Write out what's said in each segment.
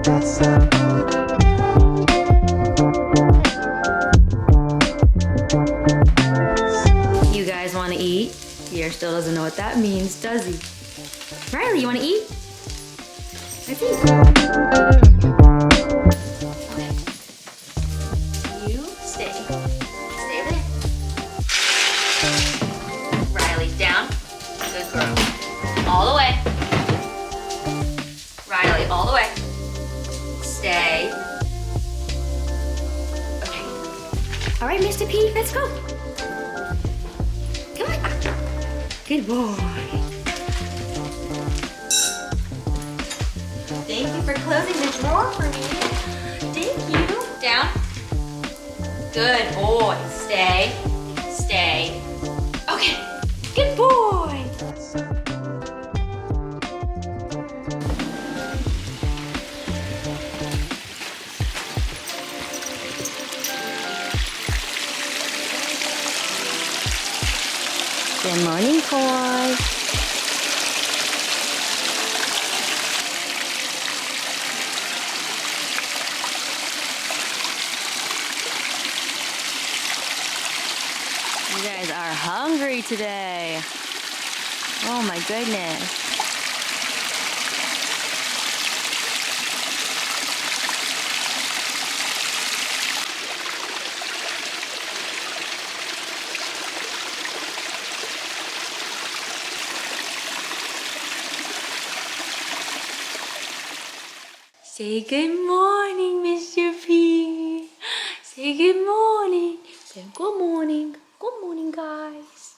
You guys want to eat? Pierre still doesn't know what that means, does he? Riley, you want to eat? Let's eat. Okay. You stay. Stay there. Riley, down. Good girl. All the way. Riley, all the way. Stay. Okay. All right, Mr. P, let's go. Come on. Good boy. Thank you for closing the drawer for me. Thank you. Down. Good boy. Stay. Stay. Okay. Good boy. Good morning, Koi. You guys are hungry today. Oh my goodness. Say good morning, Mr. P. Say good morning. Say good morning. Good morning, guys.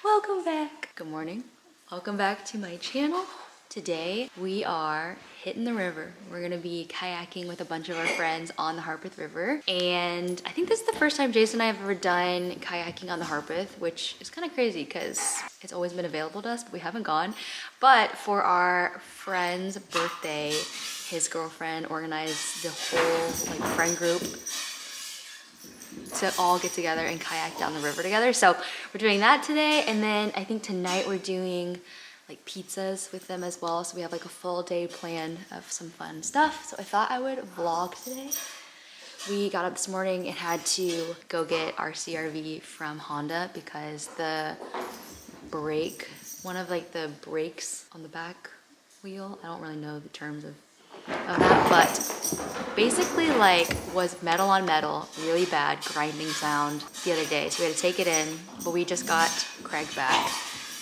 Welcome back. Good morning. Welcome back to my channel. Today we are hitting the river. We're gonna be kayaking with a bunch of our friends on the Harpeth River. And I think this is the first time Jason and I have ever done kayaking on the Harpeth, which is kind of crazy because it's always been available to us, but we haven't gone. But for our friend's birthday, his girlfriend organized the whole friend group to all get together and kayak down the river together. So we're doing that today, and then I think tonight we're doing pizzas with them as well. So we have a full day plan of some fun stuff. So I thought I would vlog today. We got up this morning and had to go get our CRV from Honda because the brake, one of the brakes on the back wheel, I don't really know the terms of that, but basically was metal on metal, really bad grinding sound the other day. So we had to take it in, but we just got Craig back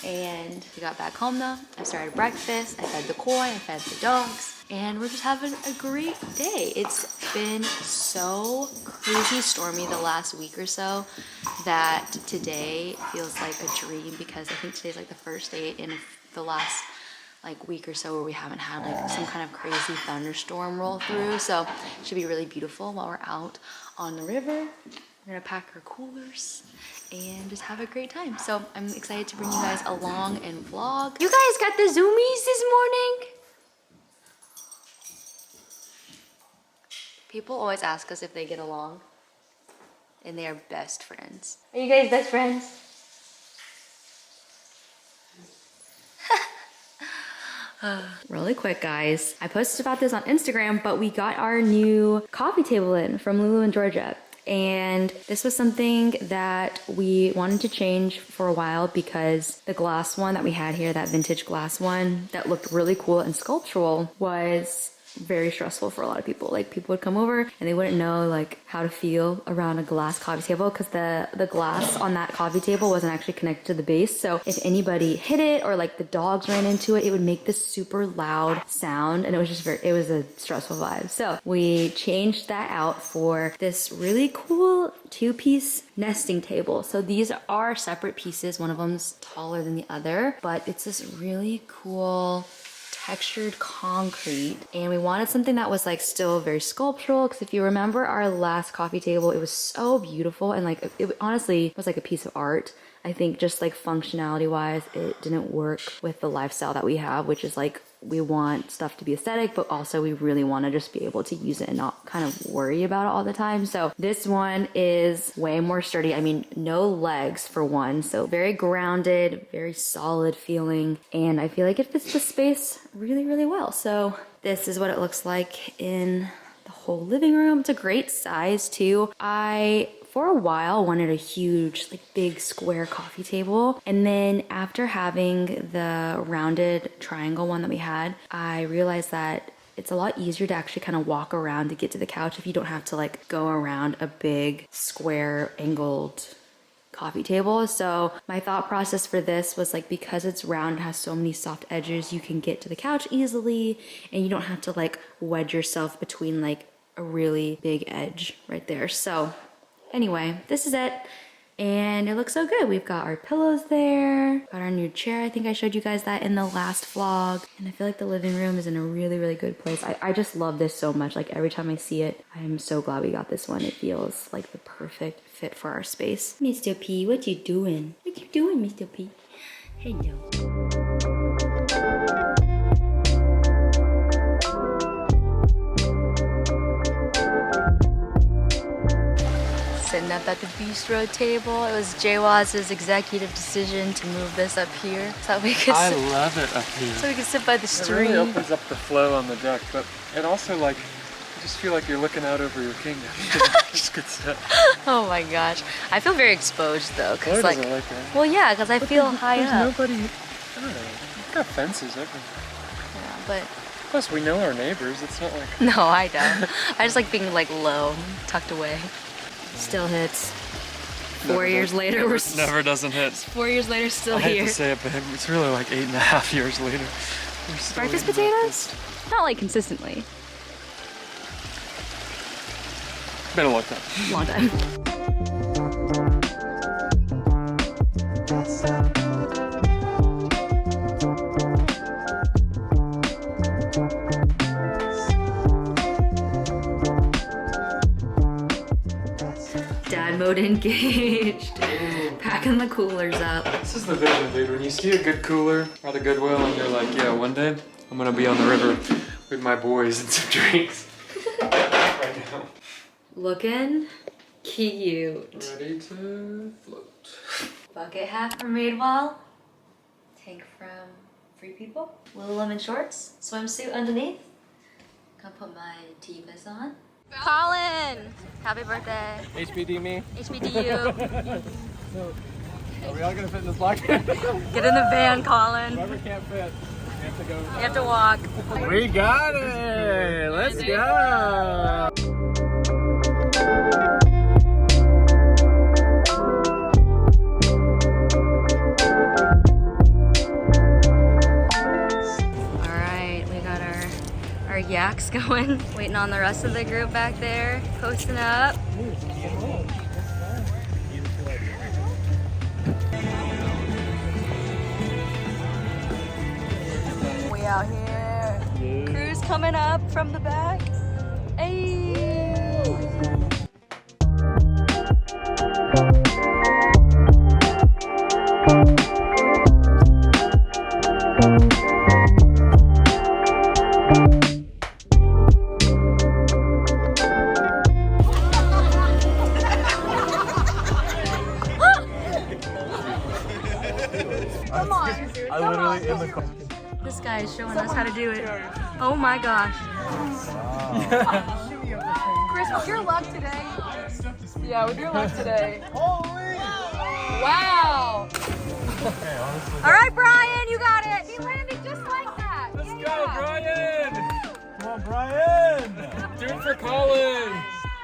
and we got back home though. I started breakfast, I fed the koi, I fed the dogs, and we're just having a great day. It's been so crazy stormy the last week or so that today feels like a dream because I think today's the first day in the last week or so where we haven't had some kind of crazy thunderstorm roll through. So it should be really beautiful while we're out on the river. We're gonna pack our coolers and just have a great time. So I'm excited to bring you guys along and vlog. You guys got the zoomies this morning? People always ask us if they get along, and they are best friends. Are you guys best friends? Really quick, guys, I posted about this on Instagram, but we got our new coffee table in from Lulu in Georgia. And this was something that we wanted to change for a while because the glass one that we had here, that vintage glass one that looked really cool and sculptural, was very stressful for a lot of people. People would come over and they wouldn't know how to feel around a glass coffee table because the glass on that coffee table wasn't actually connected to the base. So if anybody hit it or the dogs ran into it, it would make this super loud sound, and it was just it was a stressful vibe. So we changed that out for this really cool 2-piece nesting table. So these are separate pieces. One of them's taller than the other, but it's this really cool textured concrete, and we wanted something that was still very sculptural because if you remember our last coffee table, it was so beautiful and it honestly was a piece of art. I think just functionality wise, it didn't work with the lifestyle that we have, which is we want stuff to be aesthetic, but also we really want to just be able to use it and not kind of worry about it all the time. So this one is way more sturdy. I mean, no legs for one, so very grounded, very solid feeling, and I feel like it fits the space really, really well. So this is what it looks like in the whole living room. It's a great size too. I, for a while, wanted a huge, like big square coffee table. And then after having the rounded triangle one that we had, I realized that it's a lot easier to actually kind of walk around to get to the couch if you don't have to like go around a big square angled coffee table. So my thought process for this was like, because it's round, it has so many soft edges, you can get to the couch easily and you don't have to like wedge yourself between like a really big edge right there. So anyway, this is it. And it looks so good. We've got our pillows there, got our new chair. I think I showed you guys that in the last vlog. And I feel like the living room is in a really, really good place. I just love this so much. Like every time I see it, I'm so glad we got this one. It feels like the perfect fit for our space. Mr. P, what you doing? What you doing, Mr. P? Hello. Sitting up at the bistro table. It was Jaywaz's executive decision to move this up here so we could I love it up here. So we can sit by the stream. It really opens up the flow on the deck, but it also like, you just feel like you're looking out over your kingdom. Just good stuff. Oh my gosh. I feel very exposed though. Cause Chloe like, doesn't like that. well yeah, because I feel high There's up. nobody, I don't know, we've got fences everywhere. Yeah, but Plus we know our neighbors, it's not like... no, I don't. I just like being like low, tucked away. Still hits. 4 years later, we're never doesn't hit. 4 years later, still I here. hate to say it, but it's really like 8.5 years later. We're still Breakfast eating potatoes? Not like consistently. Been a long time. Long time. Dad mode engaged. Packing the coolers up. This is the vision, dude. When you see a good cooler at a Goodwill and you're like, yeah, one day I'm gonna be on the river with my boys and some drinks. Right now. Looking cute. Ready to float. Bucket hat from Madewell. Tank from Free People. Lululemon shorts. Swimsuit underneath. Gonna put my Tevas on. Colin! Happy birthday. HBD me. HBD you. Are we all gonna fit in this bucket? Get in the van, Colin. Whoever can't fit, we have to go. You have to walk. We got it! Let's go! Yaks going, waiting on the rest of the group back there, posting up. We out here. Crew's coming up from the back. Hey. This guy is showing us how to do it. Oh my gosh. Chris, with your luck today. Yeah, with your luck today. Holy! Wow! All right, Brian, you got it. He landed just like that. Let's go, Brian! Come on, Brian! Do it for Colin!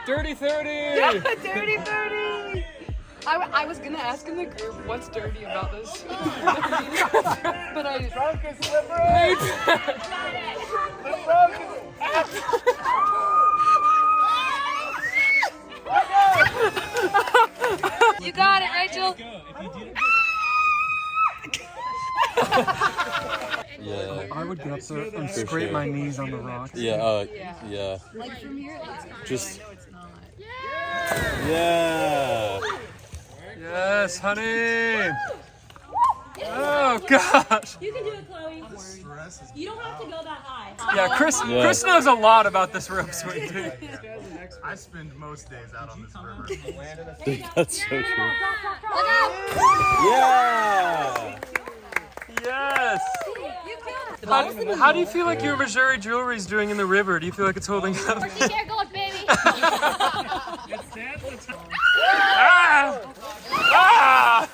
Dirty 30! Yeah, dirty 30! I was gonna ask in the group what's dirty about this. But I Trunk is slippery! The trunk is... You got it, Rachel! Yeah. I would get up there and scrape my knees on the rocks. Yeah, yeah. Like from here, it's not. Just. I know it's not. Yeah. Yes, honey! Oh, gosh! You can do it, Chloe. You don't have to go that high. Yeah, Chris knows a lot about this rope swing, dude. I spend most days out on this river. That's so true. Look out! Yeah! Yes! How do you feel like your MEJURI jewelry is doing in the river? Do you feel like it's holding up? There goes, baby. Ah! Ah!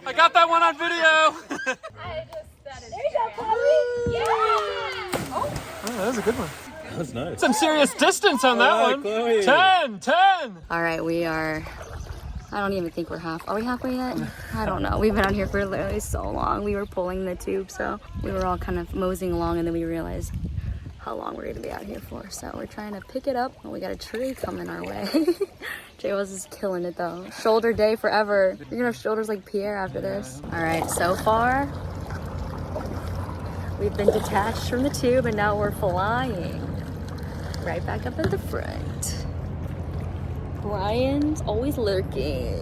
I got that one on video! There you go, Chloe. Yeah. Oh, that was a good one. That was nice. Some serious distance on that one. Chloe. 10! All right, we are, I don't even think we're are we halfway yet? I don't know. We've been out here for literally so long. We were pulling the tube, so we were all kind of moseying along, and then we realized how long we're gonna be out here for. So we're trying to pick it up. Oh, we got a tree coming our way. Jay was just killing it though. Shoulder day forever. You're gonna have shoulders like Pierre after this. All right, so far, we've been detached from the tube and now we're flying right back up at the front. Brian's always lurking.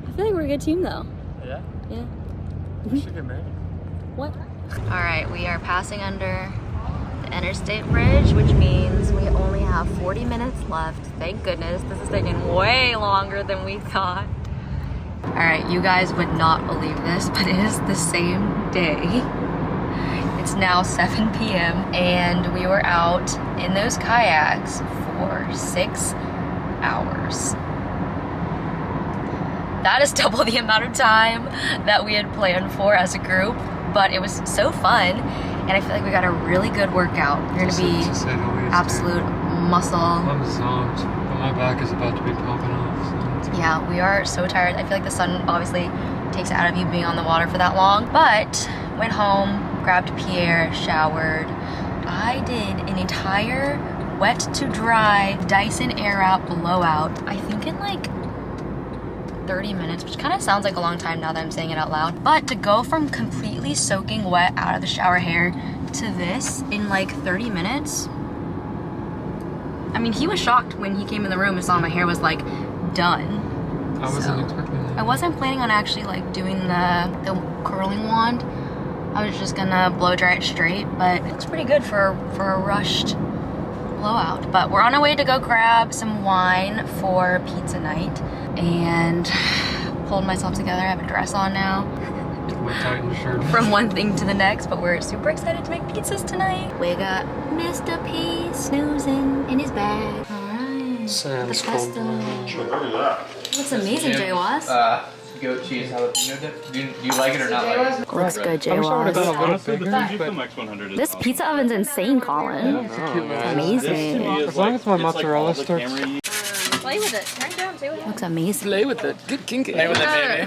I feel like we're a good team though. Yeah? Yeah. We should get married. What? All right, we are passing under the interstate bridge, which means we only have 40 minutes left. Thank goodness. This is taking way longer than we thought. All right, you guys would not believe this, but it is the same day. It's now 7 p.m. and we were out in those kayaks for 6 hours. That is double the amount of time that we had planned for as a group, but it was so fun, and I feel like we got a really good workout. We're gonna be absolute muscle. I'm zonked, but my back is about to be popping off. So Yeah, we are so tired. I feel like the sun obviously takes it out of you being on the water for that long, but went home, grabbed Pierre, showered. I did an entire wet to dry Dyson Airwrap blowout, I think in like 30 minutes, which kind of sounds like a long time now that I'm saying it out loud. But to go from completely soaking wet out of the shower hair to this in like 30 minutes, I mean, he was shocked when he came in the room and saw my hair was like done. I wasn't expecting that. I wasn't planning on actually like doing the curling wand. I was just gonna blow dry it straight, but it looks pretty good for a rushed blowout. But we're on our way to go grab some wine for pizza night, and pulled myself together. I have a dress on now. My Titan shirt. From one thing to the next, but we're super excited to make pizzas tonight. We got Mr. P snoozing in his bag. All right. Sam's The cold. pesto. Looks amazing, Jay Was. Goat cheese jalapeno dip. Do you like it or not like it? Looks good, Jay I wish I would have Was. done a little bigger. This pizza oven's insane, Colin. It's amazing. As long as my mozzarella starts. Play with it. Turn it down. See what Looks amazing. Play with it. Get kinky. Play with it,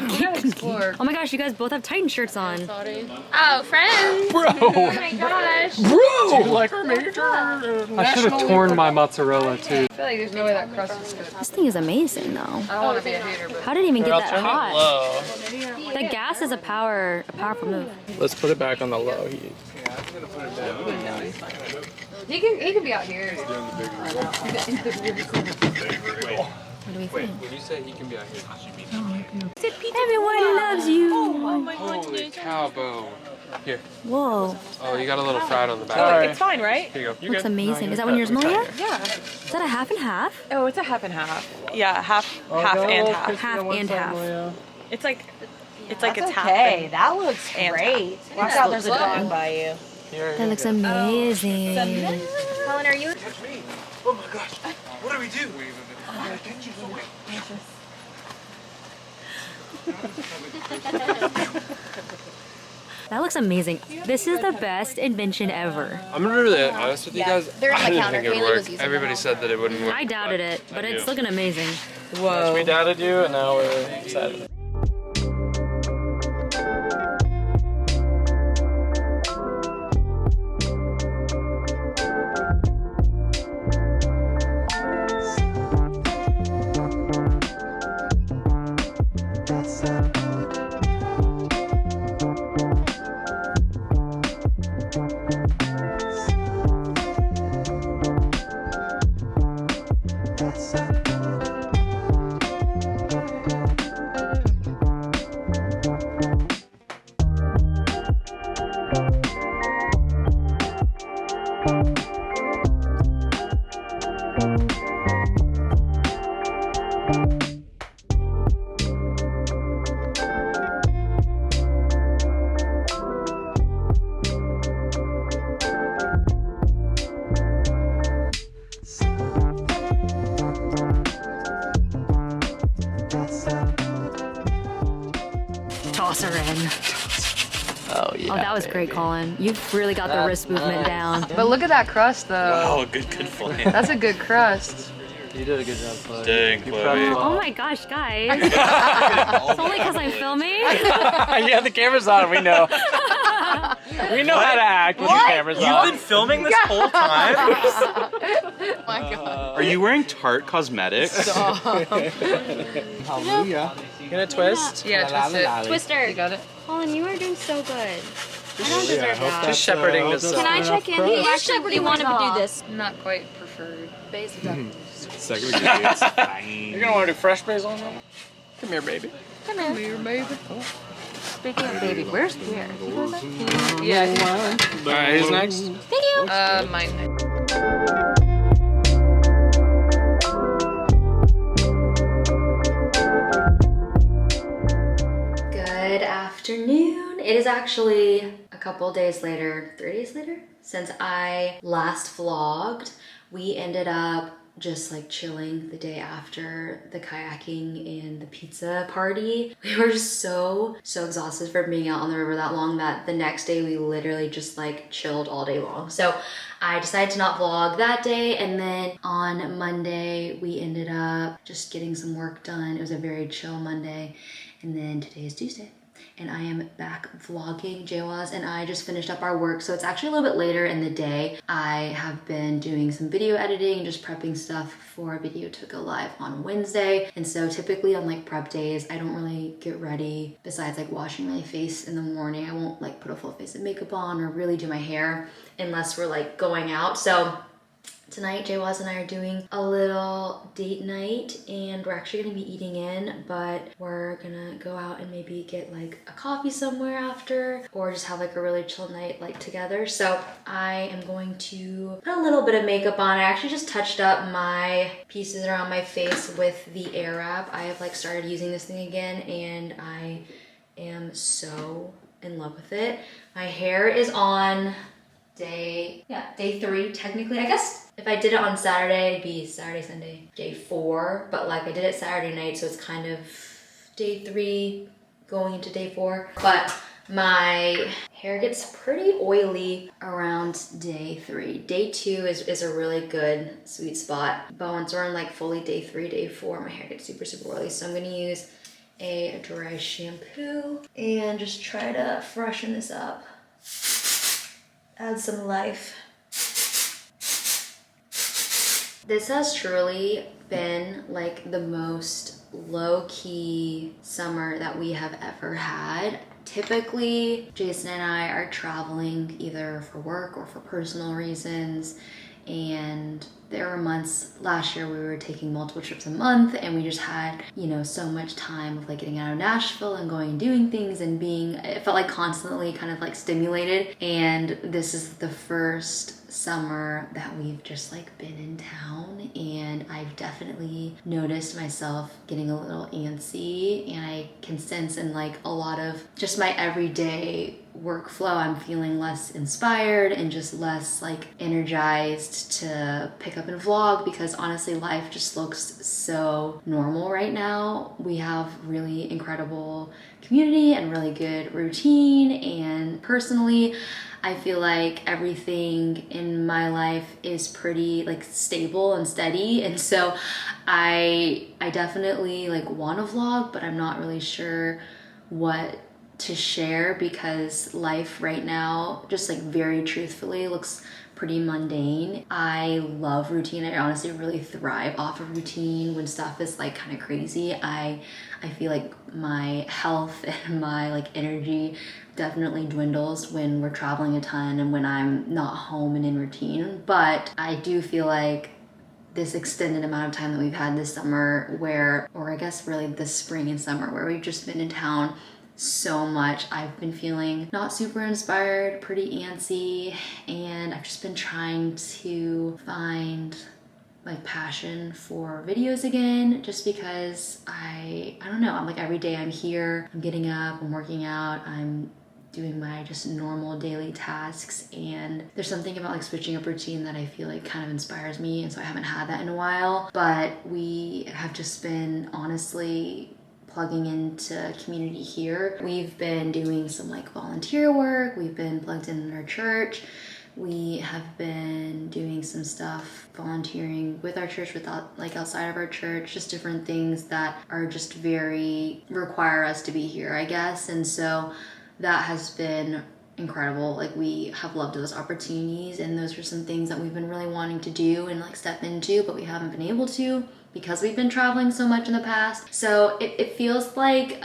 baby. explore. Oh my gosh, you guys both have Titan shirts on. Oh, friends. Bro! Oh my gosh. Bro! Do you like our major? I should have torn my mozzarella too. I feel like there's no way that crust is good. This thing is amazing, though. I don't want to be a hater, but How did it even get that Turn it hot? low. The gas is a powerful move. Let's put it back on the low heat. he can be out here. What do we think? When you say he can be out here. Everyone loves you. Holy cow bone. Here. Whoa, Oh, you got a little frat on the back. It's fine, right? Here you go. looks amazing. Is that one yours, Malia? Yeah. Is that a half and half? Oh, it's a half and half. Yeah, half and half. Half and half. It's like it's half. Okay, that looks and great. Watch out, there's a dog by you. That looks amazing. Colin, are you? Oh my gosh. What do we do? That looks amazing. This is the best invention ever. I'm gonna be really honest with you guys. They're on the I didn't counter. think it Kaylee would was work. using Everybody them. said that it wouldn't work. I doubted it, but it's looking amazing. Whoa. We doubted you, and now we're excited. glycerin. Oh yeah. Oh, that was great, Colin. You've really got the wrist movement down. But look at that crust though. Oh, good plan. That's a good crust. You did a good job, Chloe. Dang, You Chloe. prepped well. Oh my gosh, guys. It's only because I'm filming. Yeah, the camera's on. We know. We know how to act when the camera's on. You've been filming this whole time? Oh my god. Are you wearing Tarte Cosmetics? Hallelujah. You gonna twist? Yeah, twist it. Twister. You got it? Colin, you are doing so good. I don't deserve that. Just shepherding this. Can I check in? You actually wanted to do this. Not quite preferred. Basil. Second it's fine. You're gonna want to do fresh basil on that? Come here, baby. Come here, baby. Speaking of baby, where's Pierre? He goes up? Yeah. All right, who's next? Thank you. Mine. Good afternoon. It is actually a couple days later, 3 days later, since I last vlogged. We ended up just like chilling the day after the kayaking and the pizza party. We were just so exhausted from being out on the river that long that the next day we literally just like chilled all day long. So I decided to not vlog that day, and then on Monday we ended up just getting some work done. It was a very chill Monday, and then today is Tuesday. And I am back vlogging. Jaywaz and I just finished up our work, so it's actually a little bit later in the day. I have been doing some video editing, just prepping stuff for a video to go live on Wednesday. And so typically on like prep days, I don't really get ready besides like washing my face in the morning. I won't like put a full face of makeup on or really do my hair unless we're like going out. So tonight, Jaywaz and I are doing a little date night, and we're actually gonna be eating in, but we're gonna go out and maybe get like a coffee somewhere after, or just have like a really chill night like together. So I am going to put a little bit of makeup on. I actually just touched up my pieces around my face with the Air Wrap. I have like started using this thing again, and I am so in love with it. My hair is on day 3 technically. I guess if I did it on Saturday, it'd be Saturday, Sunday, day 4, but like I did it Saturday night, so it's kind of day 3 going into day 4. But my hair gets pretty oily around day 3. Day 2 is a really good sweet spot, but once we're in like fully day 3, day 4, my hair gets super oily. So I'm gonna use a dry shampoo and just try to freshen this up. Add some life. This has truly been like the most low-key summer that we have ever had. Typically, Jason and I are traveling either for work or for personal reasons, and there were months last year we were taking multiple trips a month, and we just had, you know, so much time of like getting out of Nashville and going and doing things and being, it felt like constantly kind of like stimulated. And this is the first summer that we've just like been in town, and I've definitely noticed myself getting a little antsy, and I can sense in like a lot of just my everyday workflow, I'm feeling less inspired and just less like energized to pick up and vlog, because honestly life just looks so normal right now. We have really incredible community and really good routine, and personally I feel like everything in my life is pretty like stable and steady, and so I definitely like want to vlog, but I'm not really sure what to share, because life right now, just like very truthfully, looks pretty mundane. I love routine. I honestly really thrive off of routine. When stuff is like kind of crazy, I feel like my health and my like energy definitely dwindles when we're traveling a ton and when I'm not home and in routine. But I do feel like this extended amount of time that we've had this summer or I guess really this spring and summer, where we've just been in town so much, I've been feeling not super inspired, pretty antsy, and I've just been trying to find like passion for videos again, just because I don't know, I'm like every day I'm here, I'm getting up, I'm working out, I'm doing my just normal daily tasks, and there's something about like switching up routine that I feel like kind of inspires me, and so I haven't had that in a while. But we have just been honestly plugging into community here. We've been doing some like volunteer work. We've been plugged in our church. We have been doing some stuff volunteering with our church, without like outside of our church, just different things that are just very require us to be here, I guess. And so that has been incredible. Like we have loved those opportunities, and those are some things that we've been really wanting to do and like step into, but we haven't been able to because we've been traveling so much in the past. So it feels like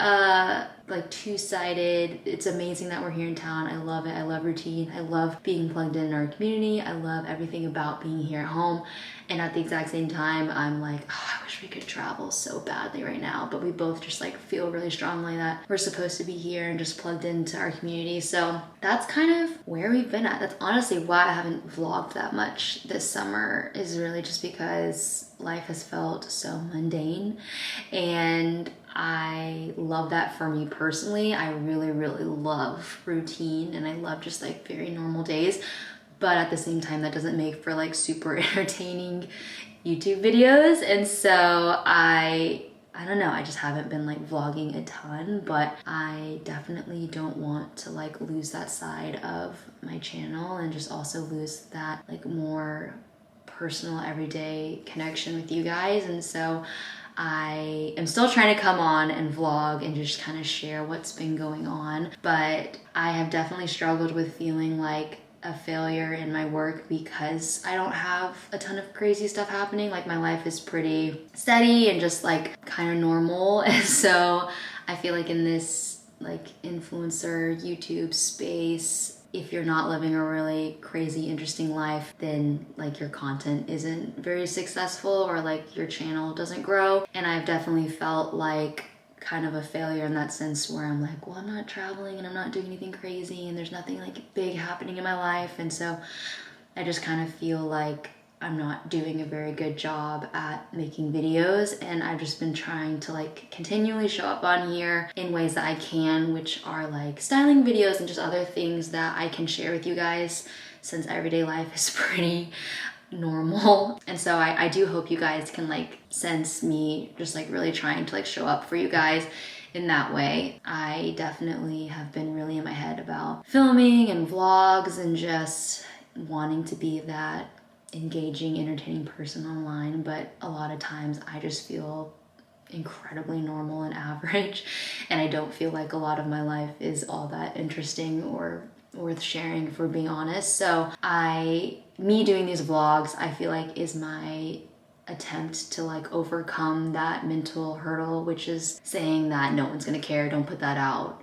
two-sided. It's amazing that we're here in town. I love it. I love routine. I love being plugged in our community. I love everything about being here at home. And at the exact same time, I'm like, oh, I wish we could travel so badly right now. But we both just like feel really strongly that we're supposed to be here and just plugged into our community. So that's kind of where we've been at. That's honestly why I haven't vlogged that much this summer, is really just because life has felt so mundane. And I love that for me personally. I really, really love routine, and I love just like very normal days. But at the same time, that doesn't make for like super entertaining YouTube videos. And so I don't know, I just haven't been like vlogging a ton, but I definitely don't want to like lose that side of my channel, and just also lose that like more personal everyday connection with you guys. And so I am still trying to come on and vlog and just kind of share what's been going on, but I have definitely struggled with feeling like a failure in my work because I don't have a ton of crazy stuff happening. Like my life is pretty steady and just like kind of normal. And so I feel like in this like influencer YouTube space, if you're not living a really crazy, interesting life, then like your content isn't very successful, or like your channel doesn't grow. And I've definitely felt like kind of a failure in that sense, where I'm like, well, I'm not traveling and I'm not doing anything crazy and there's nothing like big happening in my life. And so I just kind of feel like I'm not doing a very good job at making videos, and I've just been trying to like continually show up on here in ways that I can, which are like styling videos and just other things that I can share with you guys, since everyday life is pretty normal. And so I do hope you guys can like sense me just like really trying to like show up for you guys in that way. I definitely have been really in my head about filming and vlogs and just wanting to be that engaging, entertaining person online, but a lot of times I just feel incredibly normal and average, and I don't feel like a lot of my life is all that interesting or worth sharing, if we're being honest. So me doing these vlogs, I feel like is my attempt to like overcome that mental hurdle, which is saying that no one's gonna care, don't put that out.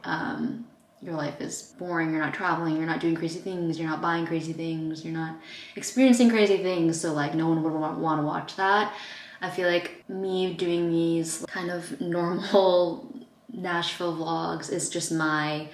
Your life is boring, you're not traveling, you're not doing crazy things, you're not buying crazy things, you're not experiencing crazy things, so like no one would want to watch that. I feel like me doing these kind of normal Nashville vlogs is just my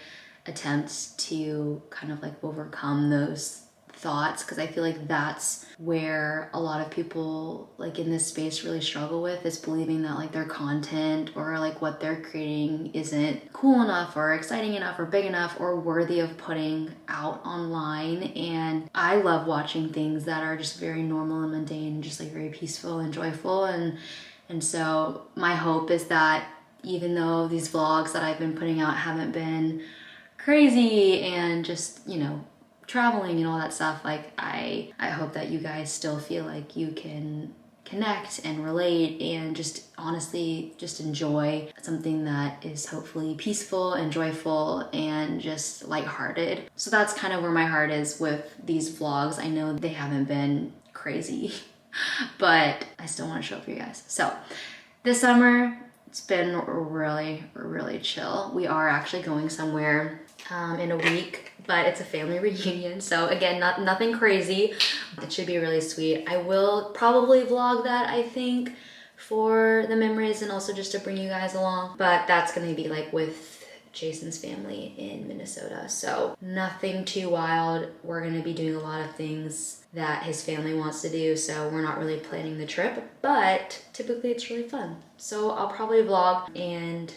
attempt to kind of like overcome those thoughts, because I feel like that's where a lot of people like in this space really struggle with, is believing that like their content or like what they're creating isn't cool enough or exciting enough or big enough or worthy of putting out online. And I love watching things that are just very normal and mundane, just like very peaceful and joyful. And so my hope is that even though these vlogs that I've been putting out haven't been crazy and just, you know, traveling and all that stuff, like I hope that you guys still feel like you can connect and relate and just honestly just enjoy something that is hopefully peaceful and joyful and just lighthearted. So that's kind of where my heart is with these vlogs. I know they haven't been crazy, but I still want to show up for you guys. So this summer, it's been really, really chill. We are actually going somewhere in a week, but it's a family reunion. So again, nothing crazy. It should be really sweet. I will probably vlog that, I think, for the memories and also just to bring you guys along. But that's gonna be like with Jason's family in Minnesota. So nothing too wild. We're gonna be doing a lot of things that his family wants to do, so we're not really planning the trip, but typically it's really fun. So I'll probably vlog, and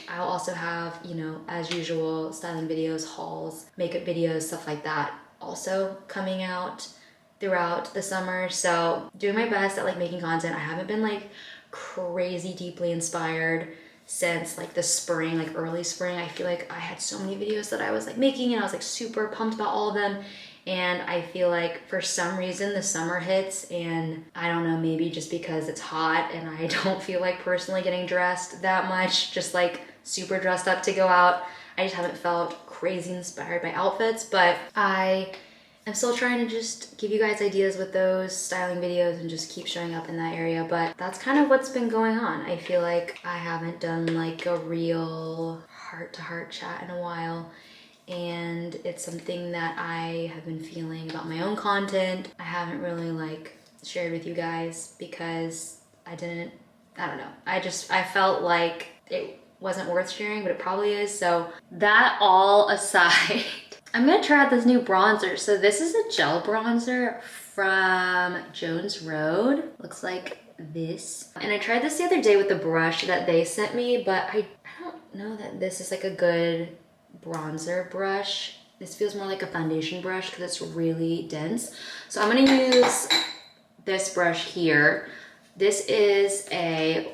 I'll also have, you know, as usual, styling videos, hauls, makeup videos, stuff like that also coming out throughout the summer. So doing my best at like making content. I haven't been like crazy deeply inspired since like the spring, like early spring. I feel like I had so many videos that I was like making and I was like super pumped about all of them. And I feel like for some reason the summer hits and I don't know, maybe just because it's hot and I don't feel like personally getting dressed that much, just like super dressed up to go out. I just haven't felt crazy inspired by outfits, but I'm still trying to just give you guys ideas with those styling videos and just keep showing up in that area. But that's kind of what's been going on. I feel like I haven't done like a real heart-to-heart chat in a while. And it's something that I have been feeling about my own content. I haven't really like shared with you guys because I don't know. I felt like it wasn't worth sharing, but it probably is. So that all aside, I'm gonna try out this new bronzer. So this is a gel bronzer from Jones Road. Looks like this. And I tried this the other day with the brush that they sent me, but I don't know that this is like a good bronzer brush. This feels more like a foundation brush because it's really dense. So I'm gonna use this brush here. This is a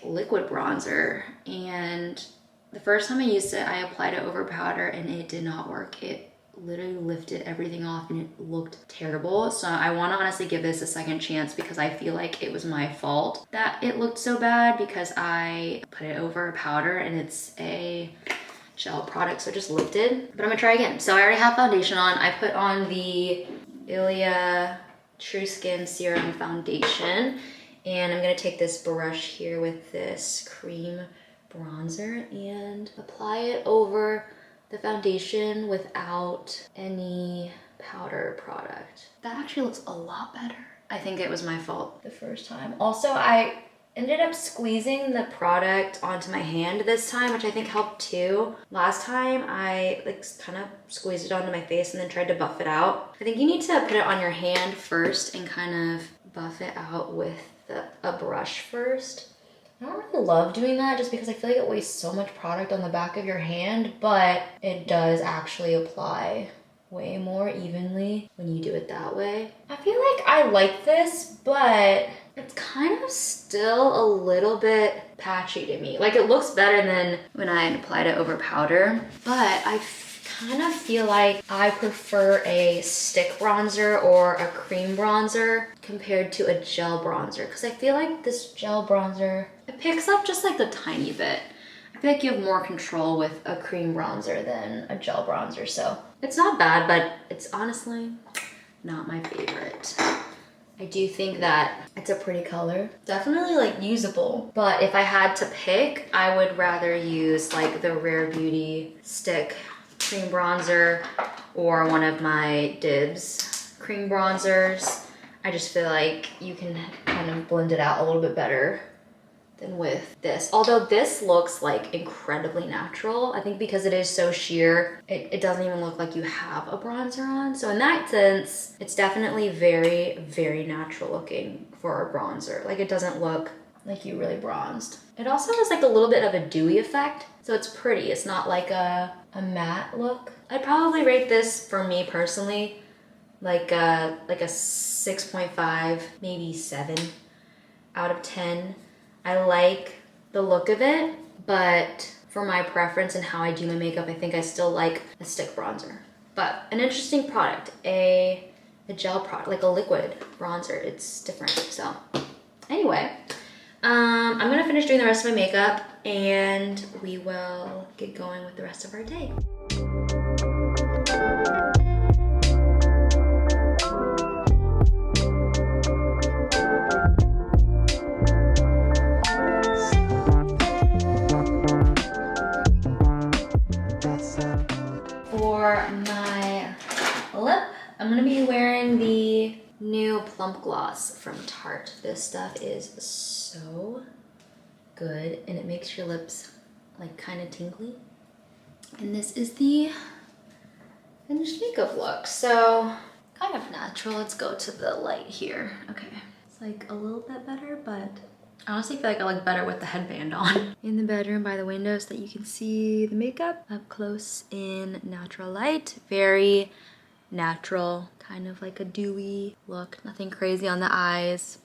liquid bronzer, and the first time I used it, I applied it over powder and it did not work. It literally lifted everything off and it looked terrible. So I want to honestly give this a second chance because I feel like it was my fault that it looked so bad because I put it over powder and it's a gel product, so it just lifted. But I'm gonna try again. So I already have foundation on. I put on the Ilia True Skin Serum Foundation, and I'm gonna take this brush here with this cream bronzer and apply it over the foundation without any powder product. That actually looks a lot better. I think it was my fault the first time. Also, I ended up squeezing the product onto my hand this time, which I think helped too. Last time I like kind of squeezed it onto my face and then tried to buff it out. I think you need to put it on your hand first and kind of buff it out with a brush first. I don't really love doing that just because I feel like it wastes so much product on the back of your hand, but it does actually apply way more evenly when you do it that way. I feel like I like this, but it's kind of still a little bit patchy to me. Like it looks better than when I applied it over powder, but I kind of feel like I prefer a stick bronzer or a cream bronzer compared to a gel bronzer, because I feel like this gel bronzer, it picks up just like the tiny bit. I feel like you have more control with a cream bronzer than a gel bronzer, so it's not bad, but it's honestly not my favorite. I do think that it's a pretty color. Definitely like usable, but if I had to pick, I would rather use like the Rare Beauty stick cream bronzer or one of my Dibs cream bronzers. I just feel like you can kind of blend it out a little bit better than with this. Although this looks like incredibly natural. I think because it is so sheer, it doesn't even look like you have a bronzer on. So in that sense, it's definitely very, very natural looking for a bronzer. Like it doesn't look like you really bronzed. It also has like a little bit of a dewy effect. So it's pretty. It's not like a matte look. I'd probably rate this, for me personally, like a 6.5, maybe 7 out of 10. I like the look of it, but for my preference and how I do my makeup, I think I still like a stick bronzer. But an interesting product, a gel product, like a liquid bronzer. It's different. So anyway, I'm gonna finish doing the rest of my makeup and we will get going with the rest of our day. For my lip, I'm gonna be wearing the new Plump Gloss from Tarte. This stuff is so good and it makes your lips like kind of tingly. And this is the finished makeup look. So kind of natural. Let's go to the light here. Okay, it's like a little bit better, but I honestly feel like I look better with the headband on. In the bedroom by the window so that you can see the makeup up close in natural light. Very natural, kind of like a dewy look. Nothing crazy on the eyes.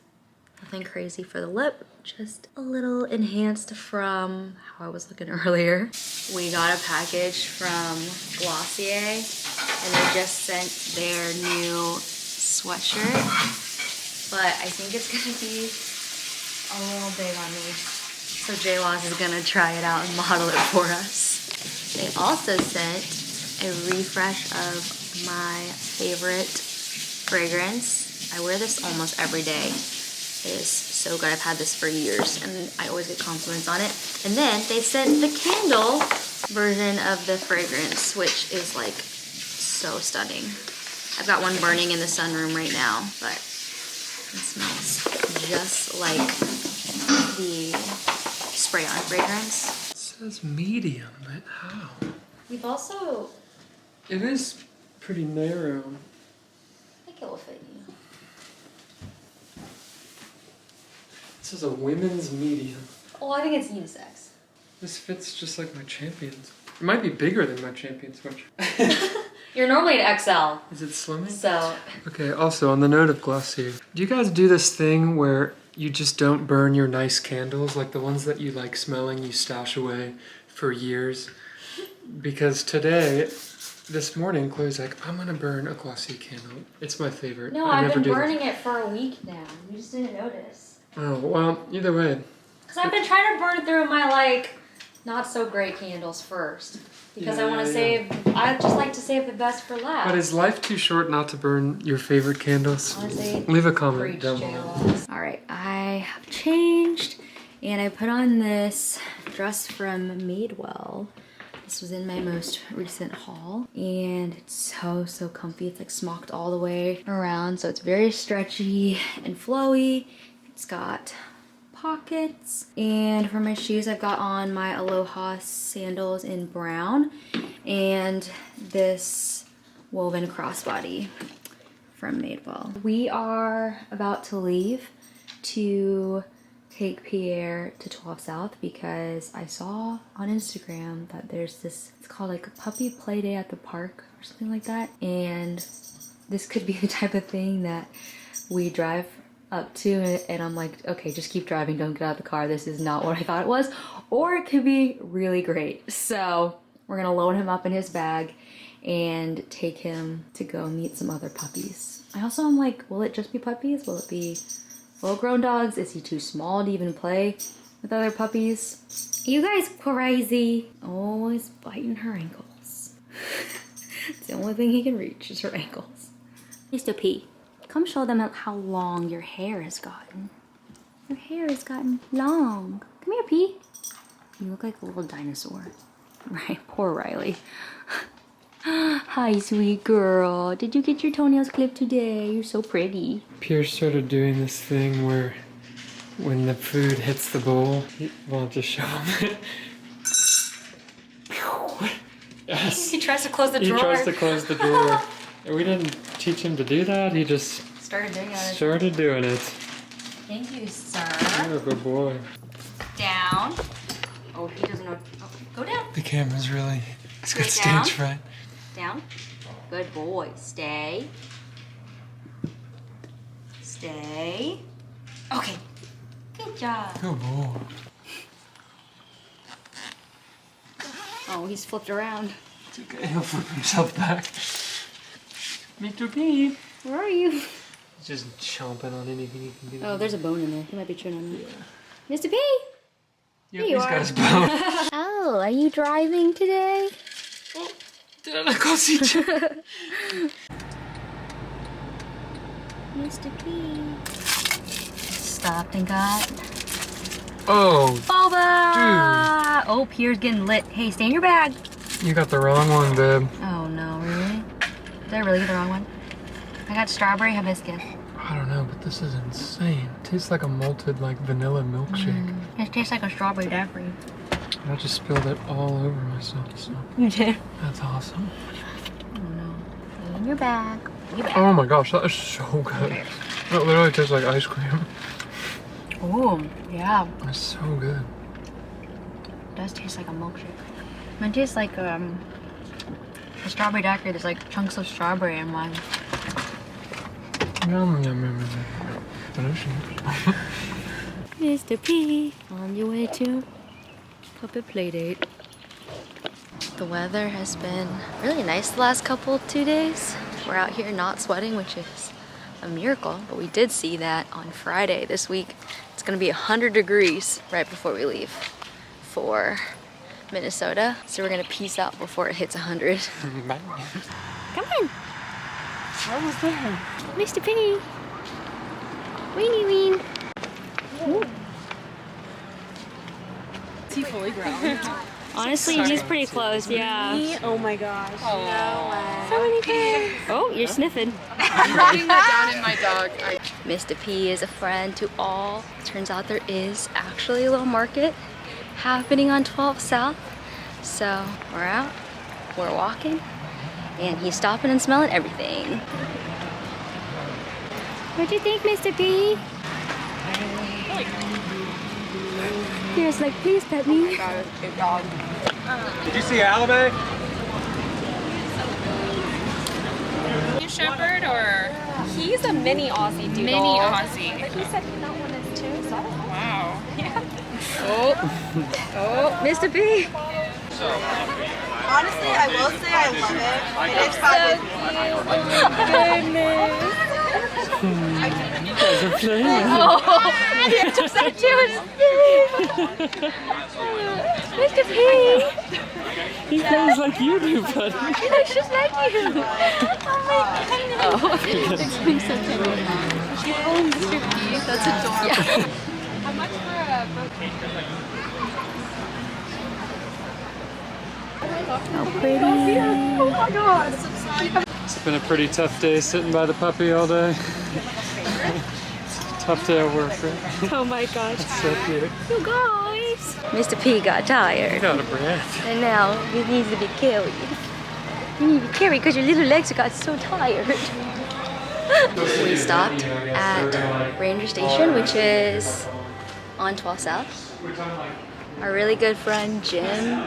Nothing crazy for the lip, just a little enhanced from how I was looking earlier. We got a package from Glossier and they just sent their new sweatshirt, but I think it's gonna be a little big on me. So J-Loss is gonna try it out and model it for us. They also sent a refresh of my favorite fragrance. I wear this almost every day. It is so good. I've had this for years and I always get compliments on it. And then they sent the candle version of the fragrance, which is like so stunning. I've got one burning in the sunroom right now, but it smells just like the spray-on fragrance. It says medium, but how? We've also... It is pretty narrow. I think it will fit you. This is a women's medium. Oh, I think it's unisex. This fits just like my Champions. It might be bigger than my Champion sweatshirt. You're normally an XL. Is it slimming? So... Okay, also on the note of Glossier, do you guys do this thing where you just don't burn your nice candles, like the ones that you like smelling, you stash away for years? Because today, this morning, Chloe's like, I'm gonna burn a Glossier candle. It's my favorite. No, I I've never been do burning this. it for a week now. You just didn't notice. Oh, well, either way. Because I've been trying to burn through my, like, not so great candles first. Because I want to save, I just like to save the best for last. But is life too short not to burn your favorite candles? Honestly, Leave a comment down below. Alright, I have changed and I put on this dress from Madewell. This was in my most recent haul and it's so comfy. It's like smocked all the way around, so it's very stretchy and flowy. It's got pockets, and for my shoes I've got on my Aloha sandals in brown and this woven crossbody from Madewell. We are about to leave to take Pierre to 12 South because I saw on Instagram that there's this, it's called like a puppy play day at the park or something like that, and this could be the type of thing that we drive up to and I'm like, okay, just keep driving, don't get out of the car, this is not what I thought it was, or it could be really great. So we're gonna load him up in his bag and take him to go meet some other puppies. I also am like, will it just be puppies? Will it be full-grown dogs? Is he too small to even play with other puppies? You guys crazy. Always biting her ankles. It's the only thing he can reach is her ankles. Mr. P, come show them how long your hair has gotten. Your hair has gotten long. Come here, P. You look like a little dinosaur. Right, poor Riley. Hi, sweet girl. Did you get your toenails clipped today? You're so pretty. Pierre started doing this thing where when the food hits the bowl, well, just show him. Yes. He tries to close the drawer. He tries to close the drawer. We didn't teach him to do that. He just started doing it. Thank you, sir. You're a good boy. Down. Oh, he doesn't know. Oh, go down. The camera's really, it's got Stay down. stage fright. Down. Good boy. Stay. Stay. Okay. Good job. Good boy. Oh, he's flipped around. It's okay, he'll flip himself back. Mr. P. Where are you? He's just chomping on anything he can get. Oh, there's a bone in there. He might be chewing on it. Yeah. Mr. P! Yep, he's got his bone. Oh, are you driving today? Oh, did I not go see you? Mr. P. Stopped and got Oh, boba! Oh, Pierre's getting lit. Hey, stay in your bag. you got the wrong one, babe. Oh no, really? Did I really get the wrong one? I got strawberry hibiscus. I don't know, but this is insane. It tastes like a malted, like, vanilla milkshake. It tastes like a strawberry daiquiri. I just spilled it all over myself, so You did? that's awesome. Oh no. Stay in your bag. Your bag. Oh my gosh, that is so good. That literally tastes like ice cream. Oh, yeah. It's so good. It does taste like a milkshake. Mine tastes like a strawberry daiquiri. There's like chunks of strawberry in mine. Mr. P, on your way to puppet play date. The weather has been really nice the last 2 days. We're out here not sweating, which is a miracle, but we did see that on Friday this week. It's gonna be 100 degrees right before we leave for Minnesota. So we're gonna peace out before it hits 100. Bye. Come on. Almost there. Mr. P. Weenie ween. Is he fully grown? Honestly, he's pretty close, yeah. Oh my gosh. No way. So many things. Oh, you're sniffing. I'm writing that down in my dog. Mr. P is a friend to all. Turns out there is actually a little market happening on 12 South. So we're out, we're walking, and he's stopping and smelling everything. What'd you think, Mr. P? Here's like, please pet me. Did you see Alabay? Shepherd or He's a mini Aussie doodle. mini Aussie? But he said he not one is too, so I don't know. Wow. Oh, Mr. P. Honestly, I will say I love it. It is fun. You guys are playing. You're just so cute. Mr. P. He plays like you do, buddy. He looks just like you. Oh my goodness. Oh. She called him Mr. P. That's adorable. Yeah. How much for a book? How pretty. Oh my god. It's been a pretty tough day sitting by the puppy all day. It's a tough day at work, right? Oh my gosh. So cute. You guys. Mr. P got tired. Out of breath. And now he needs to be carried. You need to be carried because your little legs got so tired. We stopped at Ranger Station, which is on 12 South. Our really good friend Jim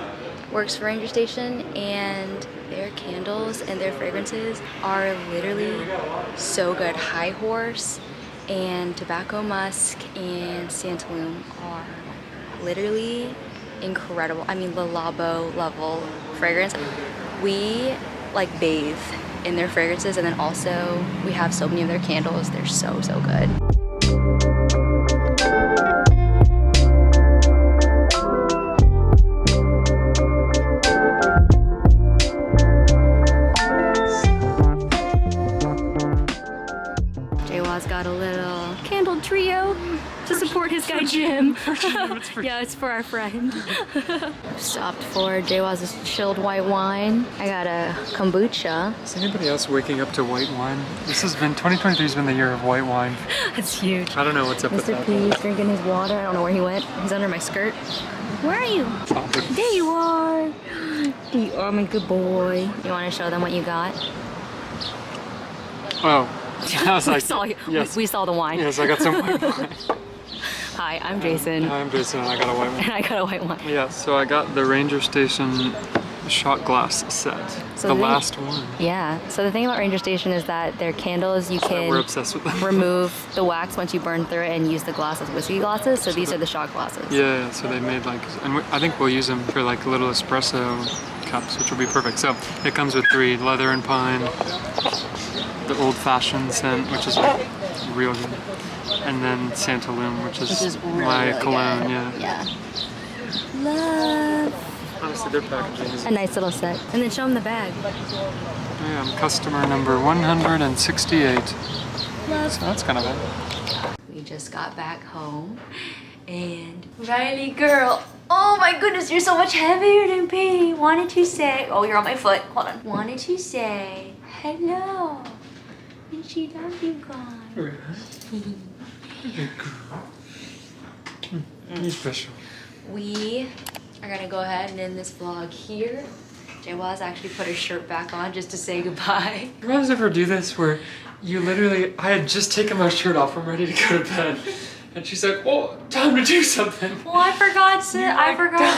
works for Ranger Station, and their candles and their fragrances are literally so good. High Horse and Tobacco Musk and Santalum are literally incredible. I mean, the Labo level fragrance. We like bathe in their fragrances, and then also we have so many of their candles. They're so good. Got a little candle trio to support his guy Jim. Yeah, it's for our friend. Stopped for Jaywaz's chilled white wine. I got a kombucha. Is anybody else waking up to white wine? 2023 has been the year of white wine. That's huge. I don't know what's up with Mr. that. P's drinking his water. I don't know where he went. He's under my skirt. Where are you? There you are. There you are, my good boy. You want to show them what you got? Oh. I was like, yes. We saw the wine. Yes, I got some white wine. Hi, I'm Jason. Hi, I'm Jason, and I got a white wine. And I got a white wine. Yeah, so I got the Ranger Station shot glass set. So the last one. Yeah. So the thing about Ranger Station is that their candles, you can we're obsessed with them. remove the wax once you burn through it and use the glass as whiskey glasses. So these are the shot glasses. Yeah, so they made like, and I think we'll use them for like little espresso cups, which will be perfect. So it comes with 3, leather and pine, the old-fashioned scent, which is like real good, and then Santalum, which is really, my really cologne. good. Yeah. Love. Honestly, their packaging is. A nice little set. And then show them the bag. Yeah, I'm customer number 168. Love. So that's kind of it. We just got back home, and Riley girl. Oh my goodness, you're so much heavier than P. Wanted to say, oh, you're on my foot. Hold on. Wanted to say hello. And she loves you guys. Special. We are gonna go ahead and end this vlog here. Jaywaz actually put her shirt back on just to say goodbye. You guys ever do this where you literally, I had just taken my shirt off, I'm ready to go to bed, And she's like, oh, time to do something. Well, I forgot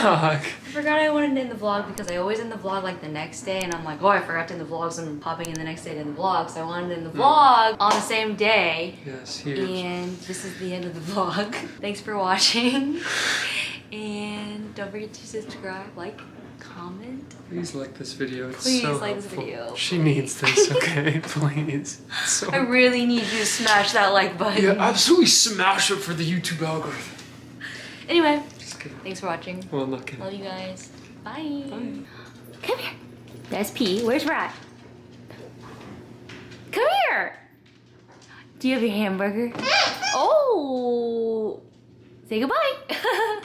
Dog. I forgot I wanted to end the vlog because I always end the vlog like the next day and I'm like, oh, I forgot to end the vlog, so I'm popping in the next day to end the vlog. So I wanted to end the vlog on the same day. Yes, huge. And this is the end of the vlog. Thanks for watching. And don't forget to subscribe, like, comment. Please like this video. It's Please so like this helpful. video. She needs this, okay? Please. It's so I really need you to smash that like button. yeah, absolutely smash it for the YouTube algorithm. Anyway, Just kidding. thanks for watching. Well, I'm not kidding. Love you guys. Bye. Come here. That's P. Where's Rat? Come here. Do you have your hamburger? Oh. Say goodbye.